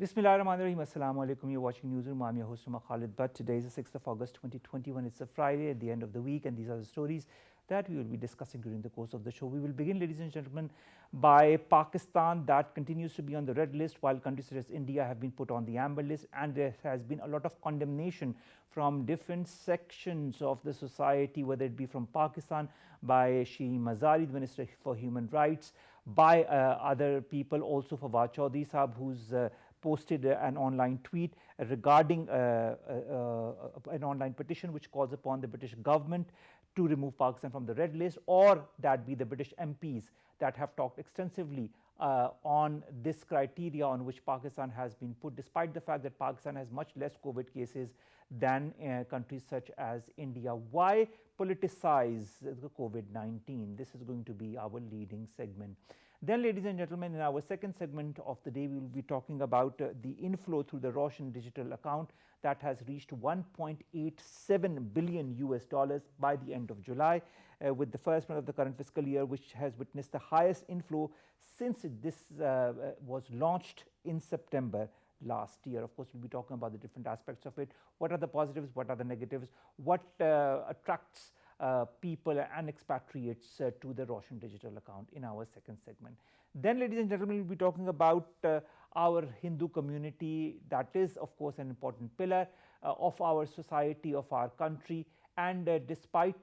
Bismillahirrahmanirrahim. Assalamu alaikum. You're watching Newsroom. I'm your host, Khalid. But today is the 6th of August 2021. It's a Friday at the end of the week, and these are the stories that we will be discussing during the course of the show. We will begin, ladies and gentlemen, by Pakistan, that continues to be on the red list, while countries such as India have been put on the amber list, and there has been a lot of condemnation from different sections of the society, whether it be from Pakistan by Shri Mazari, the Minister for Human Rights, by other people, also for Fawad Chaudhry Sahab, who's posted an online tweet regarding an online petition which calls upon the British government to remove Pakistan from the red list, or that be the British MPs that have talked extensively on this criteria on which Pakistan has been put, despite the fact that Pakistan has much less COVID cases than countries such as India. Why politicize the COVID-19? This is going to be our leading segment. Then, ladies and gentlemen, in our second segment of the day, we will be talking about the inflow through the Roshan Digital Account that has reached 1.87 billion US dollars by the end of July, with the first month of the current fiscal year, which has witnessed the highest inflow since this was launched in September last year. Of course, we'll be talking about the different aspects of it. What are the positives? What are the negatives? What attracts people and expatriates to the Roshan Digital Account in our second segment. Then, ladies and gentlemen, we'll be talking about our Hindu community. That is, of course, an important pillar of our society, of our country. And despite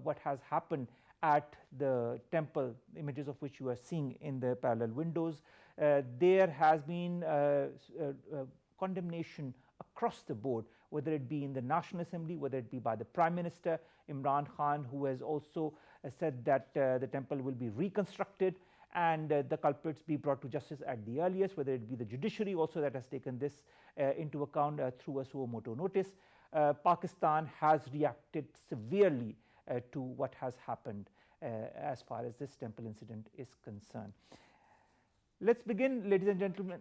what has happened at the temple, images of which you are seeing in the parallel windows, there has been condemnation across the board, whether it be in the National Assembly, whether it be by the Prime Minister Imran Khan, who has also said that the temple will be reconstructed and the culprits be brought to justice at the earliest, whether it be the judiciary also that has taken this into account through a suo motu notice. Pakistan has reacted severely to what has happened as far as this temple incident is concerned. Let's begin, ladies and gentlemen,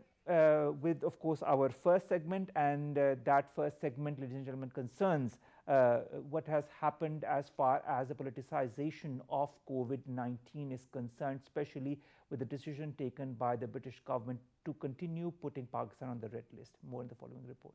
with, of course, our first segment, and that first segment, ladies and gentlemen, concerns what has happened as far as the politicization of COVID-19 is concerned, especially with the decision taken by the British government to continue putting Pakistan on the red list. More in the following report.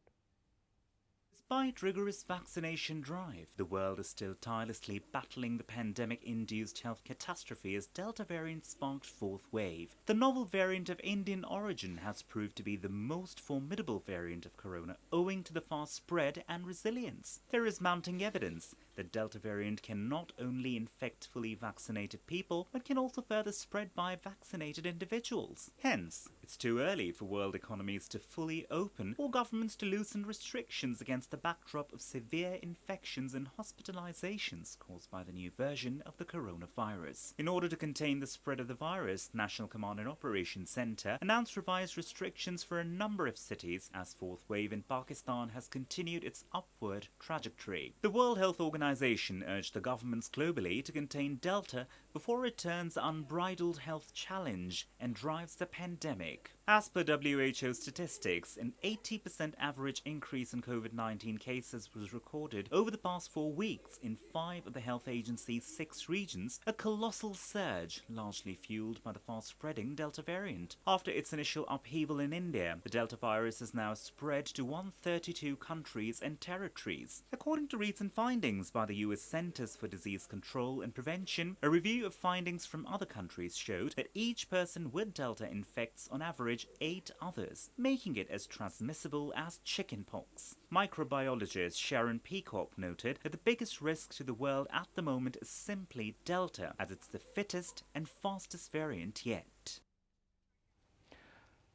Despite rigorous vaccination drive, the world is still tirelessly battling the pandemic-induced health catastrophe as Delta variant sparked fourth wave. The novel variant of Indian origin has proved to be the most formidable variant of corona owing to the fast spread and resilience. There is mounting evidence that Delta variant can not only infect fully vaccinated people, but can also further spread by vaccinated individuals. Hence, it's too early for world economies to fully open or governments to loosen restrictions against the backdrop of severe infections and hospitalizations caused by the new version of the coronavirus. In order to contain the spread of the virus, National Command and Operations Center announced revised restrictions for a number of cities as fourth wave in Pakistan has continued its upward trajectory. The World Health Organization urged the governments globally to contain Delta before it turns unbridled health challenge and drives the pandemic. As per WHO statistics, an 80% average increase in COVID-19 cases was recorded over the past 4 weeks in 5 of the health agency's 6 regions, a colossal surge largely fueled by the fast-spreading Delta variant. After its initial upheaval in India, the Delta virus has now spread to 132 countries and territories. According to recent findings by the US Centers for Disease Control and Prevention, a review of findings from other countries showed that each person with Delta infects on average 8 others, making it as transmissible as chickenpox. Microbiologist Sharon Peacock noted that the biggest risk to the world at the moment is simply Delta, as it's the fittest and fastest variant yet.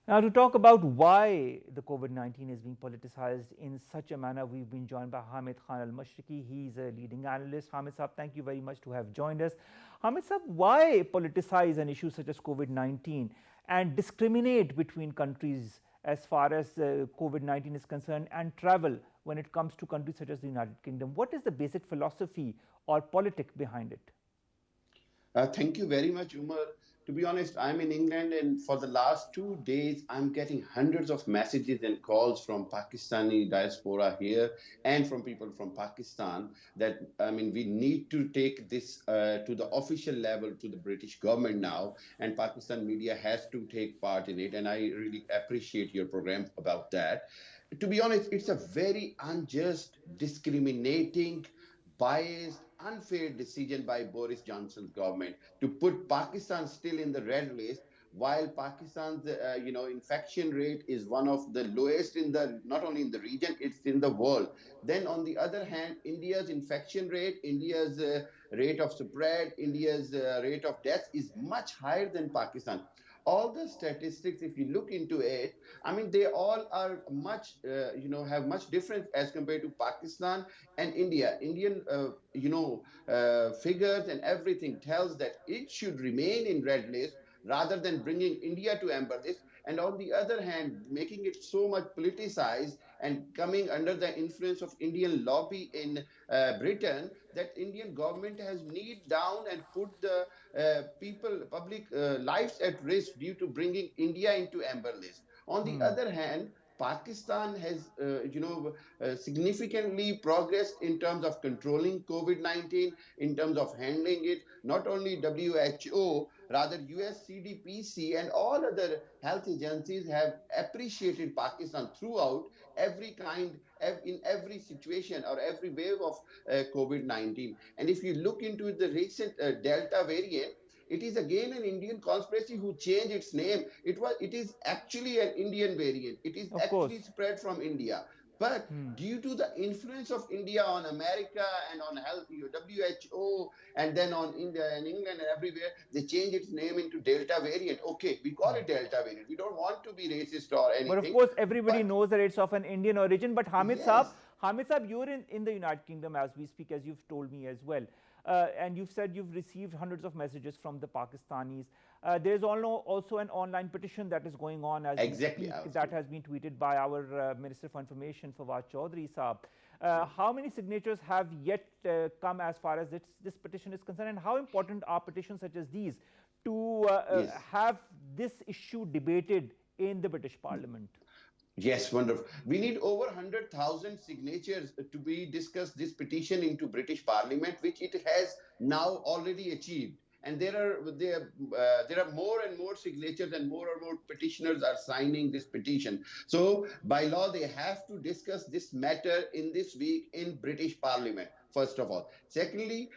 Now, to talk about why the COVID-19 is being politicized in such a manner, we've been joined by Hamid Khan Al-Mashriqi. He's a leading analyst. Hamid Saab, thank you very much to have joined us. Hamid Saab, why politicize an issue such as COVID-19 and discriminate between countries as far as COVID-19 is concerned and travel when it comes to countries such as the United Kingdom? What is the basic philosophy or politic behind it? Thank you very much, Umar. to be honest, I'm in England, and for the last 2 days, I'm getting hundreds of messages and calls from Pakistani diaspora here and from people from Pakistan that, I mean, we need to take this to the official level, to the British government now, and Pakistan media has to take part in it. And I really appreciate your program about that. To be honest, it's a very unjust, discriminating, biased, unfair decision by Boris Johnson's government to put Pakistan still in the red list, while Pakistan's infection rate is one of the lowest in the, not only in the region, it's in the world. Then on the other hand, India's infection rate, India's rate of spread, India's rate of death is much higher than Pakistan. All the statistics, if you look into it, I mean, they all are much, have much difference as compared to Pakistan and India. Indian, figures and everything tells that it should remain in red list rather than bringing India to amber list. And on the other hand, making it so much politicized and coming under the influence of Indian lobby in Britain, that Indian government has kneeled down and put the public lives at risk due to bringing India into amber list. On the Hmm. other hand, Pakistan has, significantly progressed in terms of controlling COVID-19, in terms of handling it. Not only WHO, rather US CDPC and all other health agencies have appreciated Pakistan throughout every kind, in every situation or every wave of COVID-19. And if you look into the recent Delta variant, it is again an Indian conspiracy who changed its name. It is actually an Indian variant. It is Of actually course. spread from India. But Hmm. due to the influence of India on America and on health, WHO, and then on India and England and everywhere, they changed its name into Delta variant. Okay, we call Hmm. it Delta variant. We don't want to be racist or But of anything. course, everybody But knows that it's of an Indian origin. But yes, Hamid Saab, you're in the United Kingdom as we speak, as you've told me as well. And you've said you've received hundreds of messages from the Pakistanis. There's also an online petition that is going on as we exactly. I speak was that has been tweeted by our Minister for Information, Fawad Chaudhry Saab. How many signatures have yet come as far as this petition is concerned, and how important are petitions such as these to yes. have this issue debated in the British Parliament? Yes, wonderful. We need over 100,000 signatures to be discussed this petition into British Parliament, which it has now already achieved. And there are more and more signatures, and more petitioners are signing this petition. So by law, they have to discuss this matter in this week in British Parliament. First of all, secondly,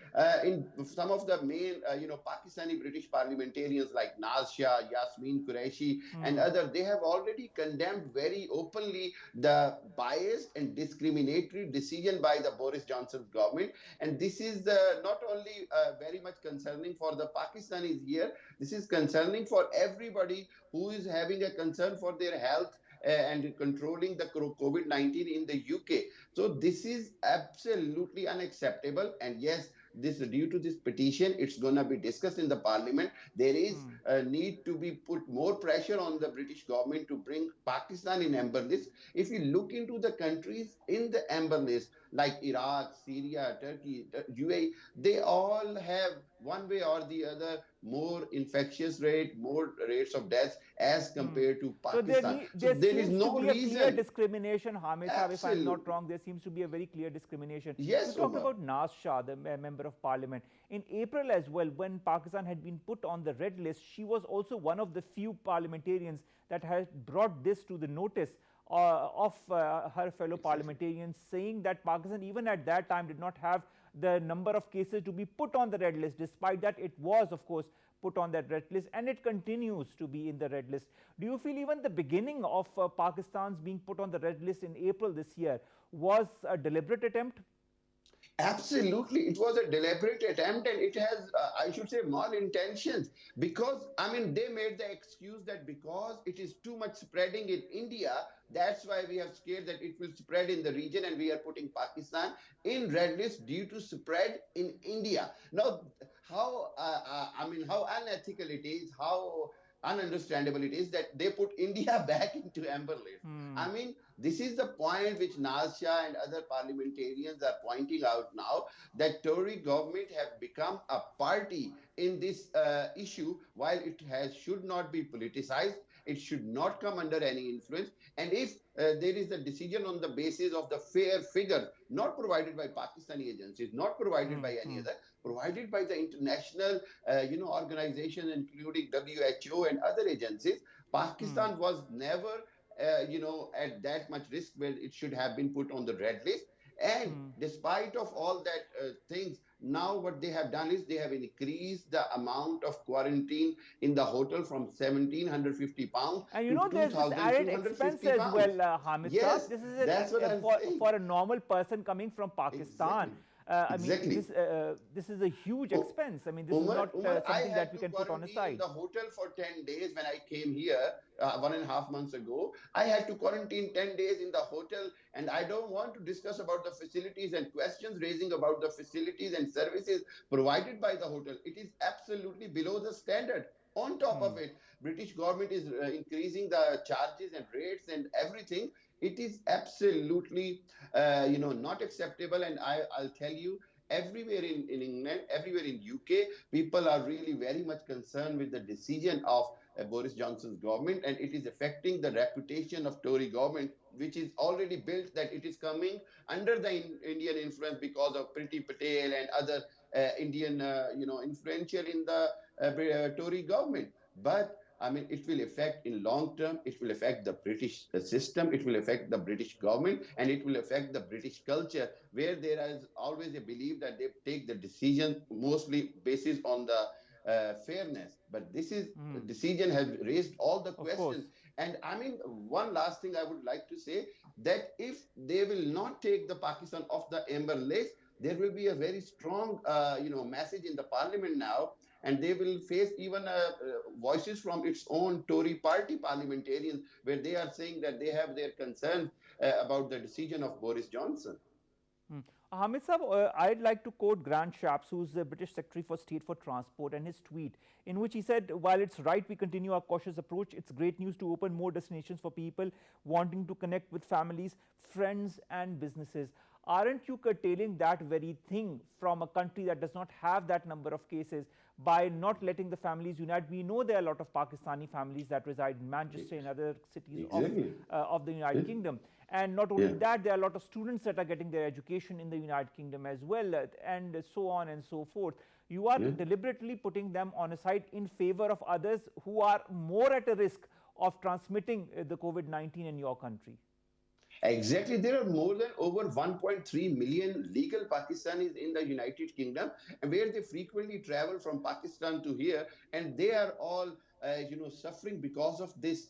in some of the main, Pakistani British parliamentarians like Naz Shah, Yasmin Qureshi, and Hmm. others, they have already condemned very openly the biased and discriminatory decision by the Boris Johnson's government. And this is not only very much concerning for the Pakistanis here, this is concerning for everybody who is having a concern for their health and controlling the COVID-19 in the UK. So this is absolutely unacceptable. And yes, this due to this petition, it's going to be discussed in the parliament. There is Hmm. a need to be put more pressure on the British government to bring Pakistan in amber list. If you look into the countries in the amber list, like Iraq, Syria, Turkey, UAE, they all have one way or the other more infectious rate, more rates of deaths as Hmm. compared to So Pakistan. So there there is seems to no be a clear reason. discrimination, Hamid Saab, if I'm not Absolutely. wrong, there seems to be a very clear discrimination. You Yes, talked Omar. about Naz Shah, the member of parliament. In April as well, when Pakistan had been put on the red list, she was also one of the few parliamentarians that had brought this to the notice of her fellow parliamentarians, saying that Pakistan, even at that time, did not have the number of cases to be put on the red list. Despite that, it was, of course, put on that red list, and it continues to be in the red list. Do you feel even the beginning of Pakistan's being put on the red list in April this year was a deliberate attempt? Absolutely, it was a deliberate attempt, and it has, I should say, malintentions. Because, I mean, they made the excuse that because it is too much spreading in India, that's why we are scared that it will spread in the region, and we are putting Pakistan in red list due to spread in India. Now, how unethical it is, how ununderstandable it is that they put India back into amber list. Hmm. I mean, This is the point which Nazia and other parliamentarians are pointing out now, that Tory government have become a party in this issue, while it should not be politicized. It should not come under any influence. And if there is a decision on the basis of the fair figure, not provided by Pakistani agencies, not provided by any other, provided by the international, organizations, including WHO and other agencies, Pakistan was never, at that much risk where it should have been put on the red list. And despite of all that things, now what they have done is they have increased the amount of quarantine in the hotel from £1,750 And you to know, there's this added expense as £2,250. well, Hamid Yes, Saab. This is that's what I'm saying. for a normal person coming from Pakistan. Exactly. I Exactly. mean, this is a huge expense. I mean, this Umar, is not something that we can put on a in side. the hotel for 10 days when I came here 1.5 months ago. I had to quarantine 10 days in the hotel, and I don't want to discuss about the facilities and questions raising about the facilities and services provided by the hotel. It is absolutely below the standard. On top of it, British government is increasing the charges and rates and everything. It is absolutely, not acceptable. And I'll tell you, everywhere in England, everywhere in UK, people are really very much concerned with the decision of Boris Johnson's government, and it is affecting the reputation of Tory government, which is already built, that it is coming under the Indian influence because of Priti Patel and other Indian, influential in the Tory government. But I mean, it will affect in long term, it will affect the British system, it will affect the British government, and it will affect the British culture, where there is always a belief that they take the decision mostly basis on the fairness. But this is the decision has raised all the questions. And I mean, one last thing I would like to say, that if they will not take the Pakistan off the amber list, there will be a very strong, message in the parliament now, and they will face even voices from its own Tory party parliamentarians, where they are saying that they have their concerns about the decision of Boris Johnson. Hamid Saab, I'd like to quote Grant Shapps, who's the British Secretary for State for Transport, and his tweet, in which he said, while it's right we continue our cautious approach, it's great news to open more destinations for people wanting to connect with families, friends and businesses. Aren't you curtailing that very thing from a country that does not have that number of cases by not letting the families unite? We know there are a lot of Pakistani families that reside in Manchester and other cities of the United Kingdom. And not only that, there are a lot of students that are getting their education in the United Kingdom as well, and so on and so forth. You are deliberately putting them on a side in favor of others who are more at a risk of transmitting the COVID-19 in your country. Exactly. There are more than over 1.3 million legal Pakistanis in the United Kingdom, where they frequently travel from Pakistan to here, and they are all suffering because of this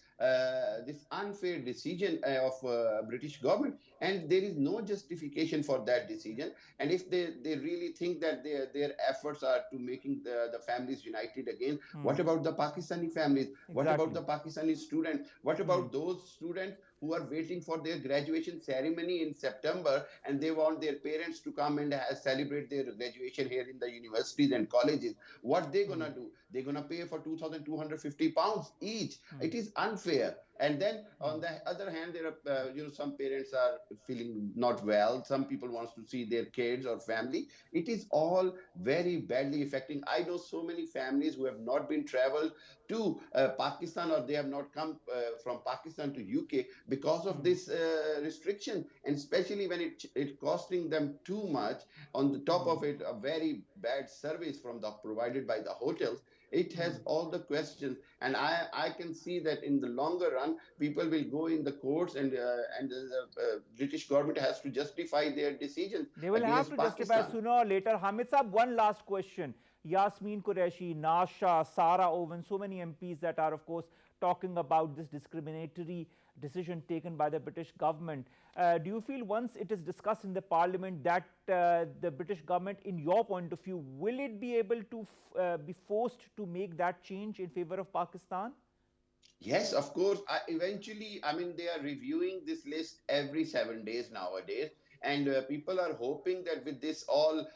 unfair decision of British government, and there is no justification for that decision. And if they really think that their efforts are to making the families united again, what about the Pakistani families? Exactly. What about the Pakistani students? What about those students who are waiting for their graduation ceremony in September, and they want their parents to come and celebrate their graduation here in the universities and colleges? What they gonna do? They're gonna pay for £2,250 each. It is unfair. And then on the other hand, there are some parents are feeling not well. Some people wants to see their kids or family. It is all very badly affecting. I know so many families who have not been traveled to Pakistan, or they have not come from Pakistan to UK because of this restriction, and especially when it costing them too much. On the top of it, a very bad service provided by the hotels. It has all the questions, and I can see that in the longer run, people will go in the courts, and the British government has to justify their decisions. They will have to justify sooner or later. Hamid Saab, one last question. Yasmin Qureshi, Nasha, Sarah Owen, so many MPs that are, of course, talking about this discriminatory decision taken by the British government. Do you feel once it is discussed in the parliament that the British government, in your point of view, will it be able to be forced to make that change in favor of Pakistan? Yes, of course. Eventually, I mean, they are reviewing this list every 7 days nowadays. And people are hoping that with this all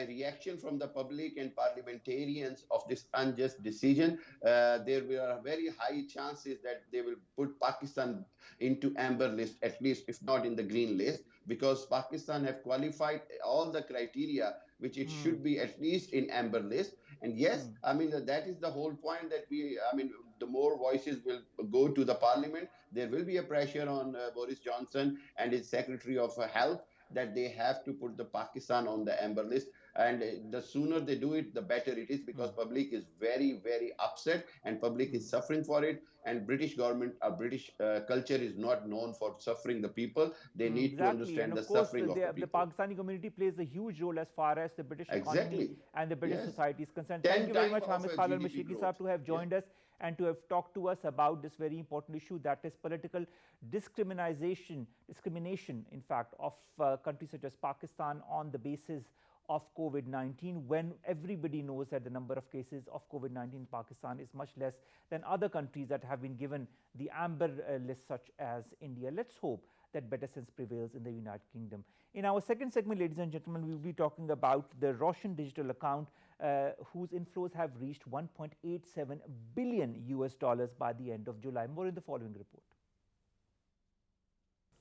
reaction from the public and parliamentarians of this unjust decision, there are very high chances that they will put Pakistan into amber list, at least if not in the green list, because Pakistan have qualified all the criteria which it should be at least in amber list. And yes, I mean that is the whole point, that I mean, the more voices will go to the parliament, there will be a pressure on Boris Johnson and his Secretary of Health, that they have to put the Pakistan on the amber list. And the sooner they do it, the better it is, because public is very, very upset and public is suffering for it. And British government, British culture is not known for suffering the people. They need to Exactly, and understand the of course, suffering of the the people. Pakistani community plays a huge role as far as the British economy Exactly. and the British Yes. society is concerned. 10 Thank you very times much, of Hamid a Khalid GDP Mashiki growth. Saab, to have joined us and to have talked to us about this very important issue, that is political discrimination, in fact, of countries such as Pakistan on the basis of COVID-19, when everybody knows that the number of cases of COVID-19 in Pakistan is much less than other countries that have been given the amber list, such as India. Let's hope that better sense prevails in the United Kingdom. In our second segment, ladies and gentlemen, we will be talking about the Roshan Digital Account, whose inflows have reached 1.87 billion US dollars by the end of July. More in the following report.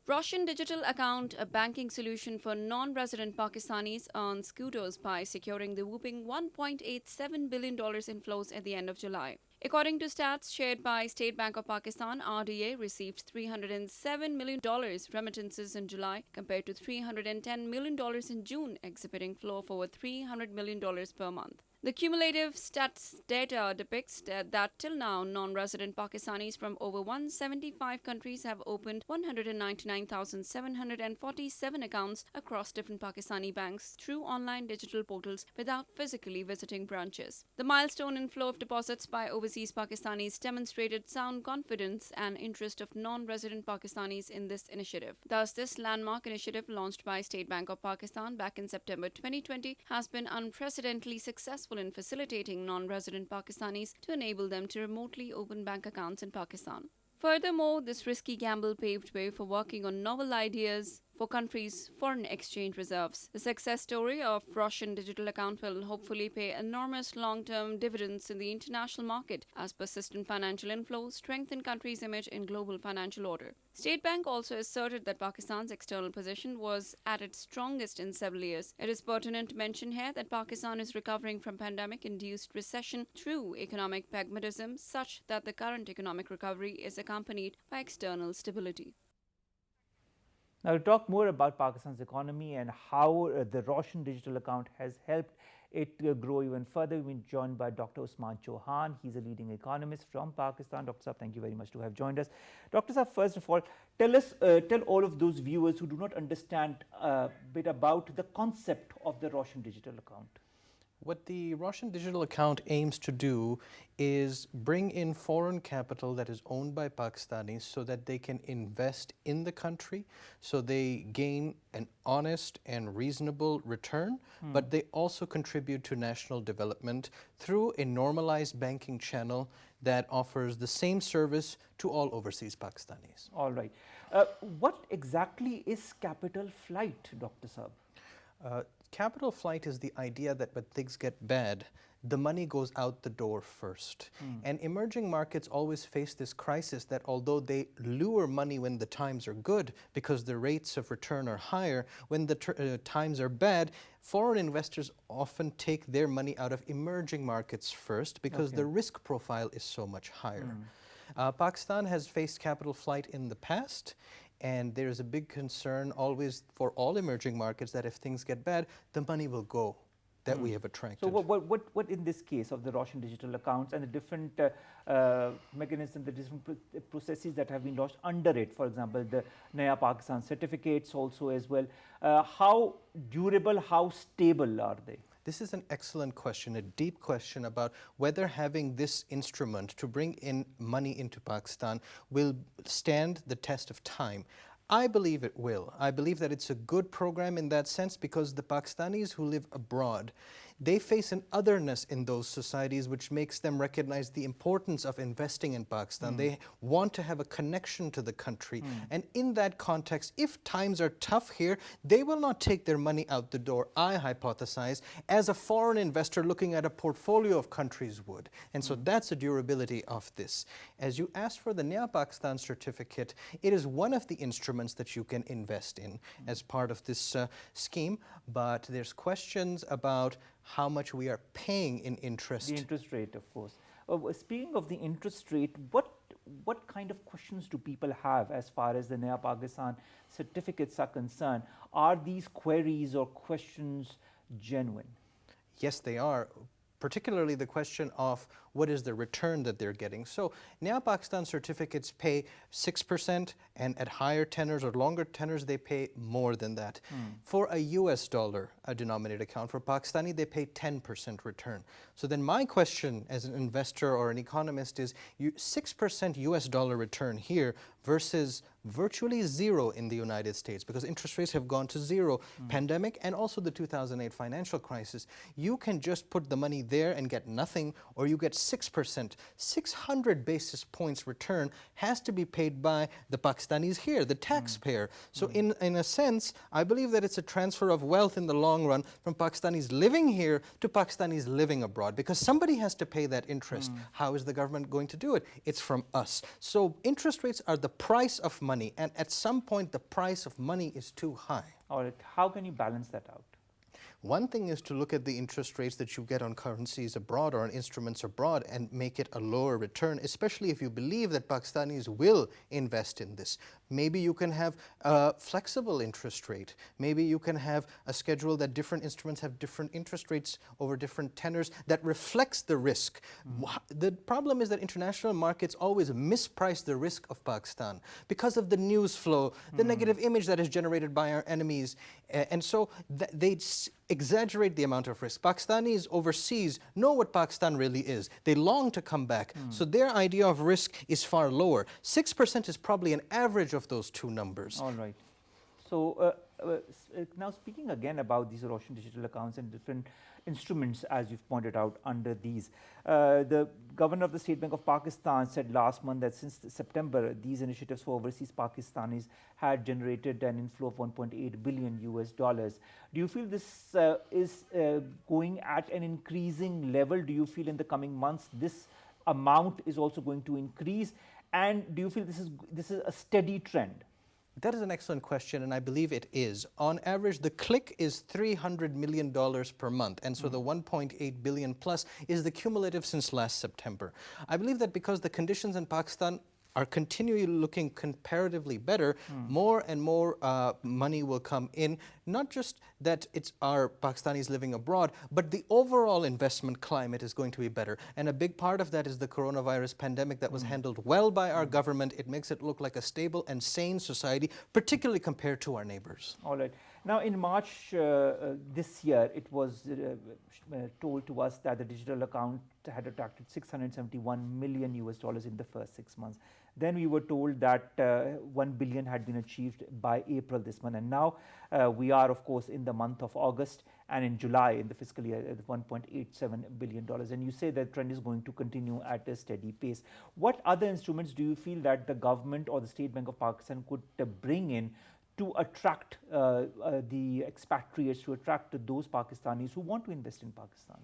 Roshan Digital Account, a banking solution for non-resident Pakistanis, earns kudos by securing the whopping $1.87 billion inflows at the end of July. According to stats shared by State Bank of Pakistan, RDA received $307 million remittances in July compared to $310 million in June, exhibiting flow of over $300 million per month. The cumulative stats data depicts that till now, non-resident Pakistanis from over 175 countries have opened 199,747 accounts across different Pakistani banks through online digital portals without physically visiting branches. The milestone inflow of deposits by overseas Pakistanis demonstrated sound confidence and interest of non-resident Pakistanis in this initiative. Thus, this landmark initiative launched by State Bank of Pakistan back in September 2020 has been unprecedentedly successful in facilitating non-resident Pakistanis to enable them to remotely open bank accounts in Pakistan. Furthermore, this risky gamble paved way for working on novel ideas for countries' foreign exchange reserves. The success story of Roshan Digital Account will hopefully pay enormous long-term dividends in the international market as persistent financial inflows strengthen countries' image in global financial order. State Bank also asserted that Pakistan's external position was at its strongest in several years. It is pertinent to mention here that Pakistan is recovering from pandemic-induced recession through economic pragmatism, such that the current economic recovery is accompanied by external stability. Now, to talk more about Pakistan's economy and how the Roshan Digital Account has helped it grow even further, we've been joined by Dr. Usman Chohan. He's a leading economist from Pakistan. Dr. Saab, thank you very much to have joined us. Dr. Saab, first of all, tell all of those viewers who do not understand a bit about the concept of the Roshan Digital Account. What the Roshan Digital Account aims to do is bring in foreign capital that is owned by Pakistanis so that they can invest in the country, so they gain an honest and reasonable return, but they also contribute to national development through a normalized banking channel that offers the same service to all overseas Pakistanis. All right. What exactly is capital flight, Dr. Saab? Capital flight is the idea that when things get bad, the money goes out the door first. And emerging markets always face this crisis that although they lure money when the times are good because the rates of return are higher, when the times are bad, foreign investors often take their money out of emerging markets first because the risk profile is so much higher. Pakistan has faced capital flight in the past, and there is a big concern always for all emerging markets that if things get bad, the money will go that we have attracted. So what in this case of the Roshan Digital Accounts and the different mechanisms, the different processes that have been launched under it, for example, the Naya Pakistan certificates also as well, how durable, how stable are they? This is an excellent question, a deep question about whether having this instrument to bring in money into Pakistan will stand the test of time. I believe it will. I believe that it's a good program in that sense because the Pakistanis who live abroad they face an otherness in those societies which makes them recognize the importance of investing in Pakistan. They want to have a connection to the country. And in that context, if times are tough here, they will not take their money out the door, I hypothesize, as a foreign investor looking at a portfolio of countries would. And so that's the durability of this. As you asked for the Naya Pakistan certificate, it is one of the instruments that you can invest in as part of this scheme, but there's questions about how much we are paying in interest. The interest rate, of course. Speaking of the interest rate, what kind of questions do people have as far as the Naya Pakistan certificates are concerned? Are these queries or questions genuine? Yes, they are. Particularly the question of what is the return that they're getting. So Naya Pakistan certificates pay 6%, and at higher tenors or longer tenors, they pay more than that. For a US dollar denominated account, for Pakistani, they pay 10% return. So then my question as an investor or an economist is 6% US dollar return here versus virtually zero in the United States, because interest rates have gone to zero. Pandemic and also the 2008 financial crisis. You can just put the money there and get nothing, or you get 6%. 600 basis points return has to be paid by the Pakistanis here, the taxpayer. So in a sense, I believe that it's a transfer of wealth in the long run from Pakistanis living here to Pakistanis living abroad, because somebody has to pay that interest. How is the government going to do it? It's from us. So interest rates are the price of money, and at some point the price of money is too high. All right, how can you balance that out? One thing is to look at the interest rates that you get on currencies abroad or on instruments abroad and make it a lower return, especially if you believe that Pakistanis will invest in this. Maybe you can have a flexible interest rate. Maybe you can have a schedule that different instruments have different interest rates over different tenors that reflects the risk. The problem is that international markets always misprice the risk of Pakistan because of the news flow, the negative image that is generated by our enemies. And so they exaggerate the amount of risk. Pakistanis overseas know what Pakistan really is. They long to come back. So their idea of risk is far lower. 6% is probably an average of those two numbers. All right. So now speaking again about these Roshan digital accounts and different instruments, as you've pointed out under these, the governor of the State Bank of Pakistan said last month that since September, these initiatives for overseas Pakistanis had generated an inflow of 1.8 billion US dollars. Do you feel this is going at an increasing level? Do you feel in the coming months this amount is also going to increase? And do you feel this is a steady trend? That is an excellent question, and I believe it is. On average, the click is $300 million per month, and so the 1.8 billion plus is the cumulative since last September. I believe that because the conditions in Pakistan are continually looking comparatively better, more and more money will come in. Not just that it's our Pakistanis living abroad, but the overall investment climate is going to be better. And a big part of that is the coronavirus pandemic that was handled well by our government. It makes it look like a stable and sane society, particularly compared to our neighbors. All right. Now, in March this year, it was told to us that the digital account had attracted 671 million US dollars in the first 6 months. Then we were told that 1 billion had been achieved by April this month. And now we are, of course, in the month of August, and in July, in the fiscal year, $1.87 billion. And you say that trend is going to continue at a steady pace. What other instruments do you feel that the government or the State Bank of Pakistan could bring in to attract the expatriates, to attract those Pakistanis who want to invest in Pakistan?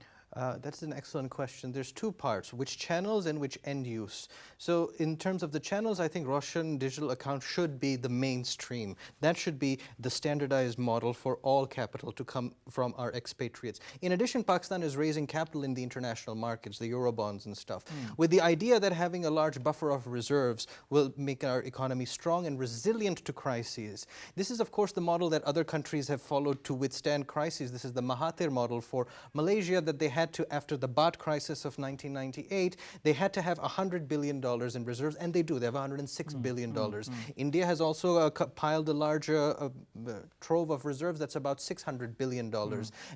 That's an excellent question. There's two parts, which channels and which end use. So in terms of the channels, I think Roshan Digital Account should be the mainstream. That should be the standardized model for all capital to come from our expatriates. In addition, Pakistan is raising capital in the international markets, the Eurobonds and stuff, with the idea that having a large buffer of reserves will make our economy strong and resilient to crises. This is, of course, the model that other countries have followed to withstand crises. This is the Mahathir model for Malaysia that they had to, after the baht crisis of 1998, they had to have $100 billion in reserves, and they do. They have $106 billion. India has also piled a large trove of reserves that's about $600 billion.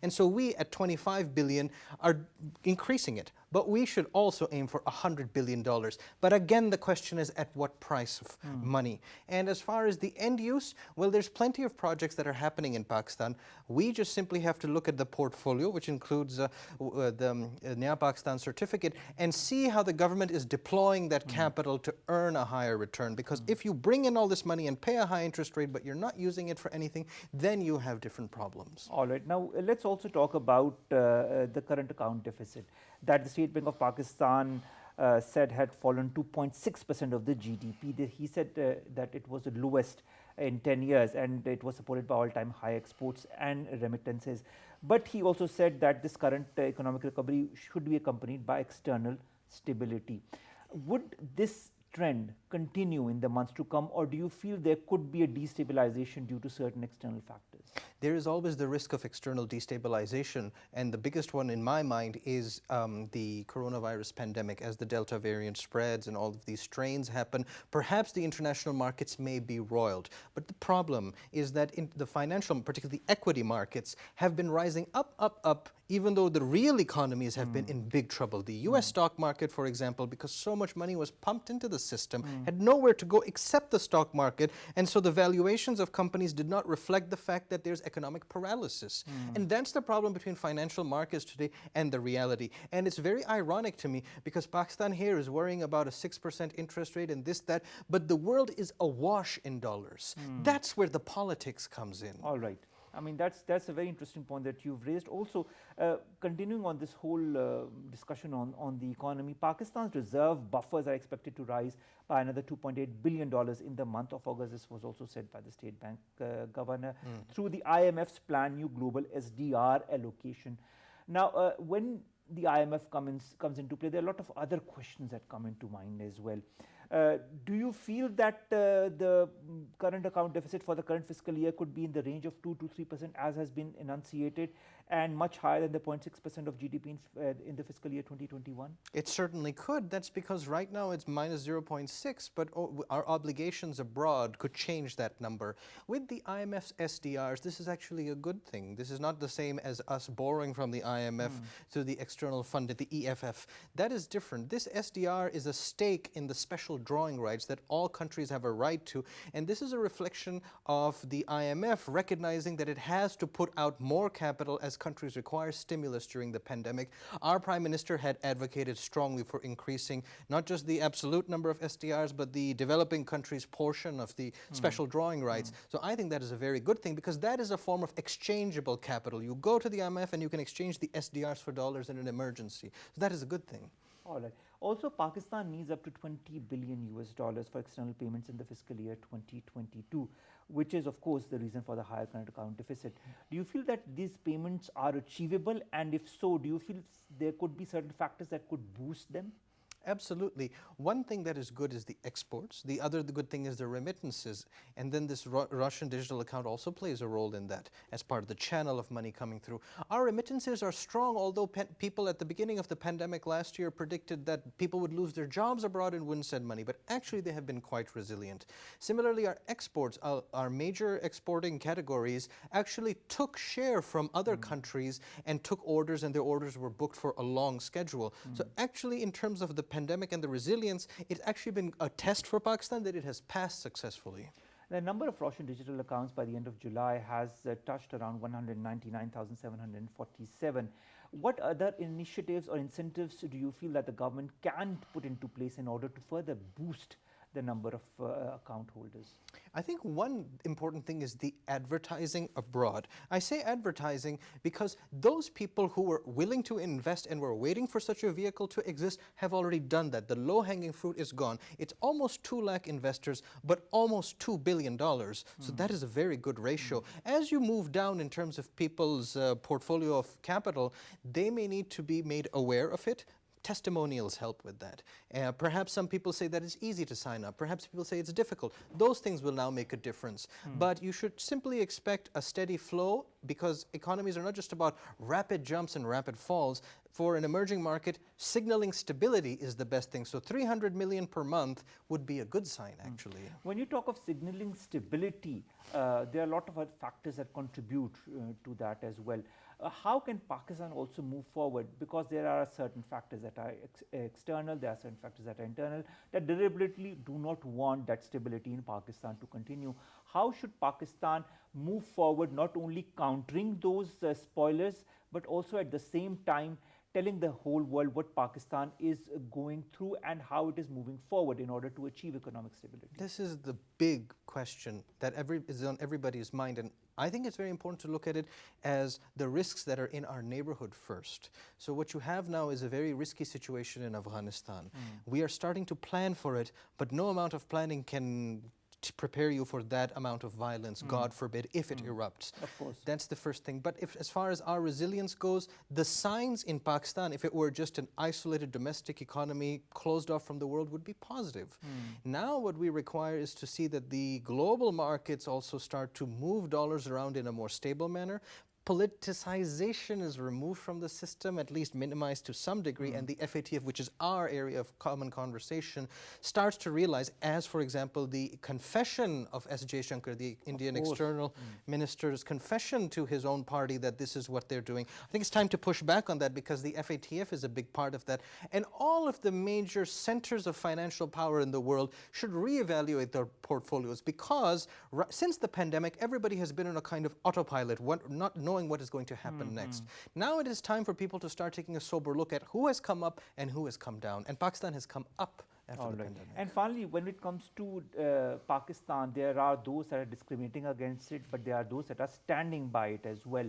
And so we, at $25 billion, are increasing it. but we should also aim for $100 billion. But again, the question is at what price of money? And as far as the end use, well, there's plenty of projects that are happening in Pakistan. We just simply have to look at the portfolio, which includes the Naya Pakistan certificate, and see how the government is deploying that capital to earn a higher return. Because if you bring in all this money and pay a high interest rate, but you're not using it for anything, then you have different problems. All right. Now, let's also talk about the current account deficit that the State Bank of Pakistan said had fallen 2.6% of the GDP. He said that it was the lowest in 10 years and it was supported by all-time high exports and remittances. But he also said that this current economic recovery should be accompanied by external stability. Would this trend continue in the months to come, or do you feel there could be a destabilization due to certain external factors? There is always the risk of external destabilization, and the biggest one in my mind is the coronavirus pandemic. As the Delta variant spreads and all of these strains happen, perhaps the international markets may be roiled. But the problem is that in the financial, particularly the equity markets, have been rising up, even though the real economies have been in big trouble. The US stock market, for example, because so much money was pumped into the system, had nowhere to go except the stock market, and so the valuations of companies did not reflect the fact that there's economic paralysis. And that's the problem between financial markets today and the reality. And it's very ironic to me because Pakistan here is worrying about a 6% interest rate and this, that, but the world is awash in dollars. That's where the politics comes in. All right. I mean, that's a very interesting point that you've raised. Also, continuing on this whole discussion on the economy, Pakistan's reserve buffers are expected to rise by another $2.8 billion in the month of August. This was also said by the State Bank governor through the IMF's planned new global SDR allocation. Now, when the IMF comes into play, there are a lot of other questions that come into mind as well. Do you feel that the current account deficit for the current fiscal year could be in the range of 2 to 3% as has been enunciated, and much higher than the 0.6% of GDP in the fiscal year 2021? It certainly could. That's because right now it's minus 0.6, but our obligations abroad could change that number. With the IMF's SDRs, this is actually a good thing. This is not the same as us borrowing from the IMF to the external fund, the EFF. That is different. This SDR is a stake in the special drawing rights that all countries have a right to, and this is a reflection of the IMF recognizing that it has to put out more capital as countries require stimulus during the pandemic. Our Prime Minister had advocated strongly for increasing not just the absolute number of SDRs, but the developing countries' portion of the special drawing rights. So I think that is a very good thing because that is a form of exchangeable capital. You go to the IMF and you can exchange the SDRs for dollars in an emergency. So that is a good thing. All right. Also, Pakistan needs up to $20 billion for external payments in the fiscal year 2022, which is, of course, the reason for the higher current account deficit. Do you feel that these payments are achievable? And if so, do you feel there could be certain factors that could boost them? Absolutely. One thing that is good is the exports. The good thing is the remittances. And then this Roshan Digital Account also plays a role in that as part of the channel of money coming through. Our remittances are strong, although people at the beginning of the pandemic last year predicted that people would lose their jobs abroad and wouldn't send money. But actually, they have been quite resilient. Similarly, our exports, our major exporting categories actually took share from other countries and took orders, and their orders were booked for a long schedule. So actually, in terms of the pandemic and the resilience, it's actually been a test for Pakistan that it has passed successfully. The number of Roshan Digital accounts by the end of July has touched around 199,747. What other initiatives or incentives do you feel that the government can put into place in order to further boost the number of account holders? I think one important thing is the advertising abroad. I say advertising because those people who were willing to invest and were waiting for such a vehicle to exist have already done that. The low-hanging fruit is gone. It's almost 2 lakh investors, but almost $2 billion. So that is a very good ratio. As you move down in terms of people's portfolio of capital, they may need to be made aware of it. Testimonials help with that. Perhaps some people say that it's easy to sign up. Perhaps people say it's difficult. Those things will now make a difference. But you should simply expect a steady flow because economies are not just about rapid jumps and rapid falls. For an emerging market, signaling stability is the best thing. So 300 million per month would be a good sign, actually. When you talk of signaling stability, there are a lot of other factors that contribute to that as well. How can Pakistan also move forward? Because there are certain factors that are external, there are certain factors that are internal that deliberately do not want that stability in Pakistan to continue. How should Pakistan move forward, not only countering those spoilers, but also at the same time telling the whole world what Pakistan is going through and how it is moving forward in order to achieve economic stability? This is the big question that is on everybody's mind, and I think it's very important to look at it as the risks that are in our neighborhood first. So what you have now is a very risky situation in Afghanistan. We are starting to plan for it, but no amount of planning can prepare you for that amount of violence, God forbid, if it erupts. Of course. That's the first thing. But if, as far as our resilience goes, the signs in Pakistan, if it were just an isolated domestic economy closed off from the world, would be positive. Now what we require is to see that the global markets also start to move dollars around in a more stable manner. Politicization is removed from the system, at least minimized to some degree, and the FATF, which is our area of common conversation, starts to realize, as for example, the confession of S.J. Shankar, the Indian external minister's confession to his own party that this is what they're doing. I think it's time to push back on that because the FATF is a big part of that. And all of the major centers of financial power in the world should reevaluate their portfolios because since the pandemic, everybody has been on a kind of autopilot, not knowing what is going to happen next. Now it is time for people to start taking a sober look at who has come up and who has come down. And Pakistan has come up after the pandemic. And finally, when it comes to Pakistan, there are those that are discriminating against it, but there are those that are standing by it as well.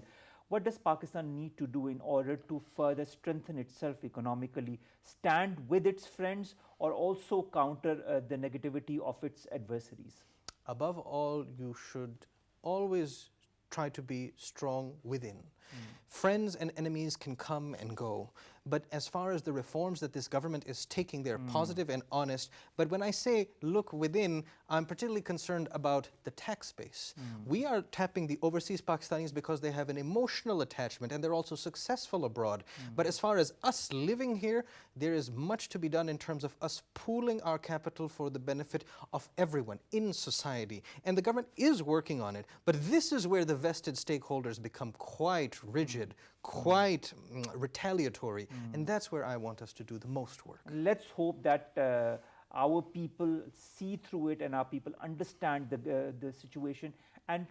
What does Pakistan need to do in order to further strengthen itself economically, stand with its friends, or also counter the negativity of its adversaries? Above all, you should always try to be strong within. Friends and enemies can come and go, but as far as the reforms that this government is taking, they're positive and honest. But when I say look within, I'm particularly concerned about the tax base. We are tapping the overseas Pakistanis because they have an emotional attachment and they're also successful abroad. But as far as us living here, there is much to be done in terms of us pooling our capital for the benefit of everyone in society. And the government is working on it, but this is where the vested stakeholders become quite rigid, quite retaliatory, and that's where I want us to do the most work. Let's hope that our people see through it and our people understand the situation and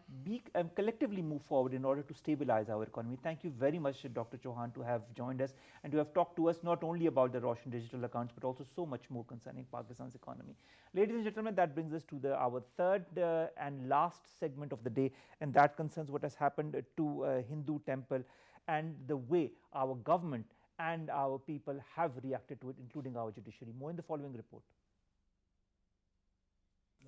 collectively move forward in order to stabilize our economy. Thank you very much, Dr. Chohan, to have joined us and to have talked to us not only about the Roshan Digital Accounts, but also so much more concerning Pakistan's economy. Ladies and gentlemen, that brings us to our third and last segment of the day, and that concerns what has happened to Hindu temple and the way our government and our people have reacted to it, including our judiciary. More in the following report.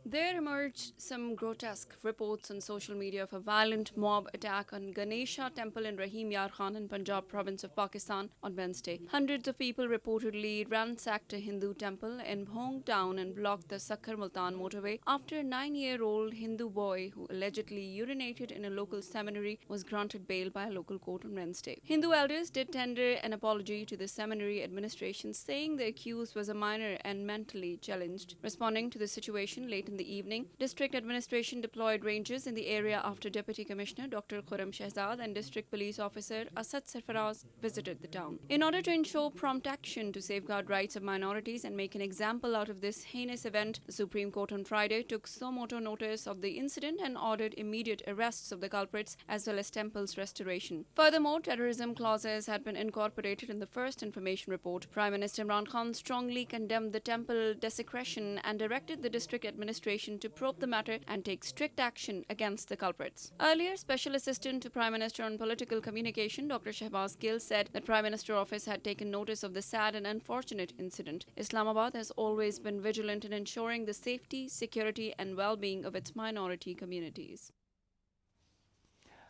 There emerged some grotesque reports on social media of a violent mob attack on Ganesha temple in Rahim Yar Khan in Punjab province of Pakistan on Wednesday. Hundreds of people reportedly ransacked a Hindu temple in Bhong town and blocked the Sakhar Multan motorway after a 9-year-old Hindu boy who allegedly urinated in a local seminary was granted bail by a local court on Wednesday. Hindu elders did tender an apology to the seminary administration, saying the accused was a minor and mentally challenged. Responding to the situation late in the evening, district administration deployed rangers in the area after Deputy Commissioner Dr. Khurram Shehzad and District Police Officer Asad Sarfaraz visited the town. In order to ensure prompt action to safeguard rights of minorities and make an example out of this heinous event, the Supreme Court on Friday took suo motu notice of the incident and ordered immediate arrests of the culprits as well as temple's restoration. Furthermore, terrorism clauses had been incorporated in the first information report. Prime Minister Imran Khan strongly condemned the temple desecration and directed the district administration to probe the matter and take strict action against the culprits. Earlier, Special Assistant to Prime Minister on Political Communication Dr. Shehbaz Gill said that Prime Minister Office had taken notice of the sad and unfortunate incident. Islamabad has always been vigilant in ensuring the safety, security and well-being of its minority communities.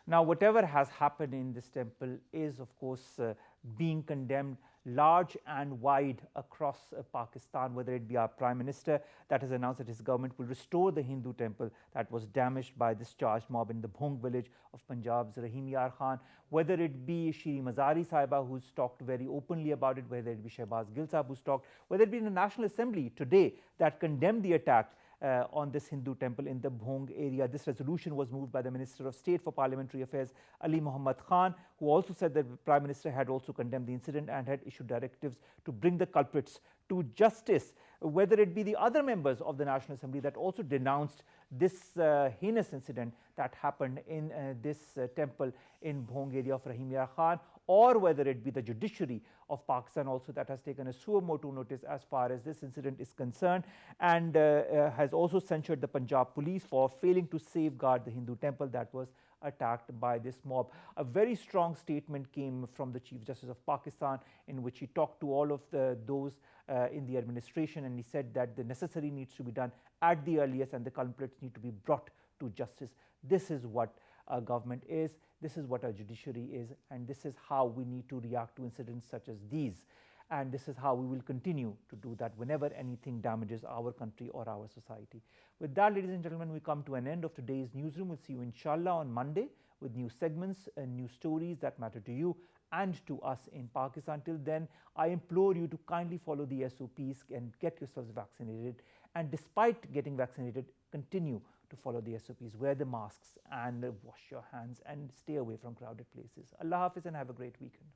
Now, whatever has happened in this temple is, of course, being condemned large and wide across Pakistan, whether it be our Prime Minister that has announced that his government will restore the Hindu temple that was damaged by this charged mob in the Bhong village of Punjab's Rahim Yar Khan, whether it be Shri Mazari Sahiba who's talked very openly about it, whether it be Shehbaz Gill Sahib who's talked, whether it be in the National Assembly today that condemned the attack on this Hindu temple in the Bhong area. This resolution was moved by the Minister of State for Parliamentary Affairs, Ali Muhammad Khan, who also said that the Prime Minister had also condemned the incident and had issued directives to bring the culprits to justice. Whether it be the other members of the National Assembly that also denounced this heinous incident that happened in this temple in Bhong area of Rahim Yar Khan, or whether it be the judiciary of Pakistan also that has taken a suo motu notice as far as this incident is concerned, and has also censured the Punjab police for failing to safeguard the Hindu temple that was attacked by this mob. A very strong statement came from the Chief Justice of Pakistan, in which he talked to all of those in the administration, and he said that the necessary needs to be done at the earliest and the culprits need to be brought to justice. This is what our government is, this is what our judiciary is, and this is how we need to react to incidents such as these. And this is how we will continue to do that whenever anything damages our country or our society. With that, ladies and gentlemen, we come to an end of today's newsroom. We'll see you inshallah on Monday with new segments and new stories that matter to you and to us in Pakistan. Till then, I implore you to kindly follow the SOPs and get yourselves vaccinated. And despite getting vaccinated, continue to follow the SOPs, wear the masks and wash your hands and stay away from crowded places. Allah Hafiz and have a great weekend.